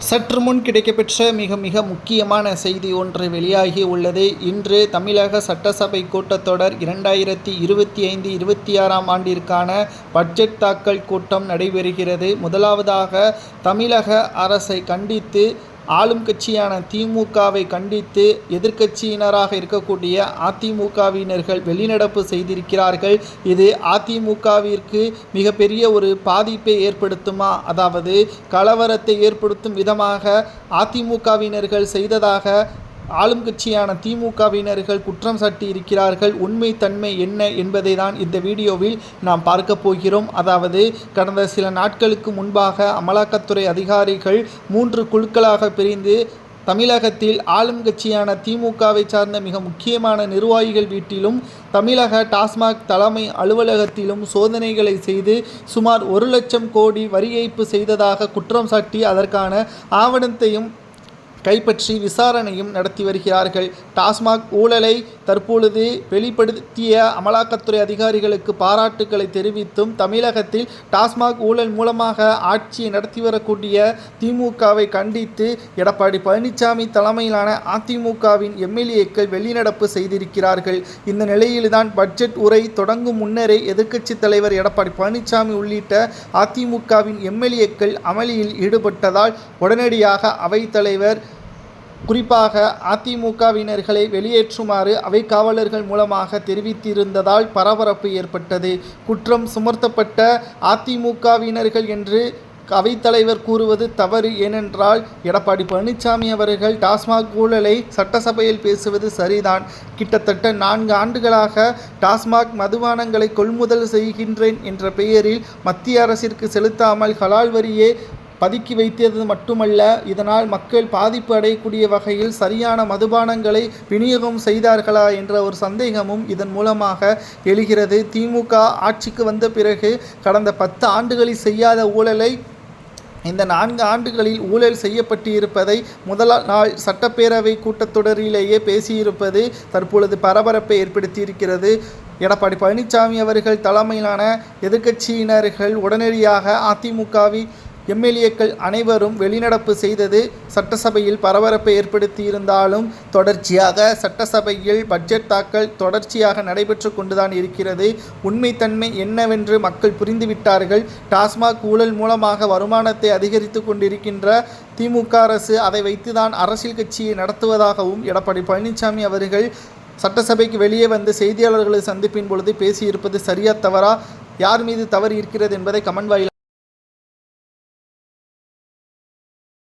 சற்று முன் கிடைக்கப்பெற்ற மிக முக்கியமான செய்தி ஒன்று வெளியாகி உள்ளது. இன்று தமிழக சட்டசபை கூட்டத்தொடர் 2025-26 ஆண்டிற்கான பட்ஜெட் தாக்கல் கூட்டம் நடைபெறுகிறது. முதலாவதாக தமிழக அரசை கண்டித்து ஆளும் கட்சியான திமுகவை கண்டித்து எதிர்க்கட்சியினராக இருக்கக்கூடிய அதிமுகவினர்கள் வெளிநடப்பு செய்திருக்கிறார்கள். இது அதிமுகவிற்கு மிகப்பெரிய ஒரு பாதிப்பை ஏற்படுத்துமா, அதாவது கலவரத்தை ஏற்படுத்தும் விதமாக அதிமுகவினர்கள் செய்ததாக ஆளும் கட்சியான திமுகவினர்கள் குற்றம் சாட்டி இருக்கிறார்கள். உண்மை தன்மை என்ன என்பதை தான் இந்த வீடியோவில் நாம் பார்க்க போகிறோம். அதாவது கடந்த சில நாட்களுக்கு முன்பாக அமலாக்கத்துறை அதிகாரிகள் 3 குழுக்களாக பிரிந்து தமிழகத்தில் ஆளும் கட்சியான திமுகவை சார்ந்த மிக முக்கியமான நிர்வாகிகள் வீட்டிலும் தமிழக டாஸ்மாக் தலைமை அலுவலகத்திலும் சோதனைகளை செய்து சுமார் 1 லட்சம் கோடி வரி ஏய்ப்பு செய்ததாக குற்றம் சாட்டி அதற்கான ஆவணத்தையும் கைப்பற்றி விசாரணையும் நடத்தி வருகிறார்கள். டாஸ்மாக் ஊழலை தற்பொழுது வெளிப்படுத்திய அமலாக்கத்துறை அதிகாரிகளுக்கு பாராட்டுக்களை தெரிவித்தும் தமிழகத்தில் டாஸ்மாக் ஊழல் மூலமாக ஆட்சியை நடத்தி வரக்கூடிய திமுகவை கண்டித்து எடப்பாடி பழனிசாமி தலைமையிலான அதிமுகவின் எம்எல்ஏக்கள் வெளிநடப்பு செய்திருக்கிறார்கள். இந்த நிலையில்தான் பட்ஜெட் உரை தொடங்கும் முன்னரே எதிர்க்கட்சித் தலைவர் எடப்பாடி பழனிசாமி உள்ளிட்ட அதிமுகவின் எம்எல்ஏக்கள் அமளியில் ஈடுபட்டதால் உடனடியாக அவைத்தலைவர் குறிப்பாக அதிமுகவினர்களை வெளியேற்றுமாறு அவை காவலர்கள் மூலமாக தெரிவித்திருந்ததால் பரபரப்பு ஏற்பட்டது. குற்றம் சுமத்தப்பட்ட அதிமுகவினர்கள் என்று அவைத்தலைவர் கூறுவது தவறு. ஏனென்றால் எடப்பாடி பழனிசாமி அவர்கள் டாஸ்மாக் ஊழலை சட்டசபையில் பேசுவது சரிதான். கிட்டத்தட்ட 4 ஆண்டுகளாக டாஸ்மாக் மதுபானங்களை கொள்முதல் செய்கின்றேன் என்ற பெயரில் மத்திய அரசிற்கு செலுத்தாமல் ஹலால் வரியே பதுக்கி வைத்தது மட்டுமல்ல, இதனால் மக்கள் பாதிப்பு அடையக்கூடிய வகையில் சரியான மதுபானங்களை விநியோகம் செய்தார்களா என்ற ஒரு சந்தேகமும் இதன் மூலமாக எழுகிறது. திமுக ஆட்சிக்கு வந்த பிறகு கடந்த 10 ஆண்டுகளில் செய்யாத ஊழலை இந்த 4 ஆண்டுகளில் ஊழல் செய்யப்பட்டு இருப்பதை முதல் நாள் சட்டப்பேரவை கூட்டத்தொடரிலேயே பேசியிருப்பது தற்பொழுது பரபரப்பை ஏற்படுத்தியிருக்கிறது. எடப்பாடி பழனிசாமி அவர்கள் தலைமையிலான எதிர்க்கட்சியினர்கள் உடனடியாக அதிமுகவின் எம்எல்ஏக்கள் அனைவரும் வெளிநடப்பு செய்தது சட்டசபையில் பரபரப்பை ஏற்படுத்தியிருந்தாலும் தொடர்ச்சியாக சட்டசபையில் பட்ஜெட் தாக்கல் தொடர்ச்சியாக நடைபெற்று கொண்டுதான் இருக்கிறது. உண்மைத்தன்மை என்னவென்று மக்கள் புரிந்துவிட்டார்கள். டாஸ்மாக் ஊழல் மூலமாக வருமானத்தை அதிகரித்து கொண்டிருக்கின்ற திமுக அரசு அதை வைத்துதான் அரசியல் கட்சியை நடத்துவதாகவும் எடப்பாடி பழனிசாமி அவர்கள் சட்டசபைக்கு வெளியே வந்து செய்தியாளர்களை சந்திப்பின் பொழுது பேசியிருப்பது சரியா தவறா, யார் மீது தவறு இருக்கிறது என்பதை கமெண்ட் வாயிலாக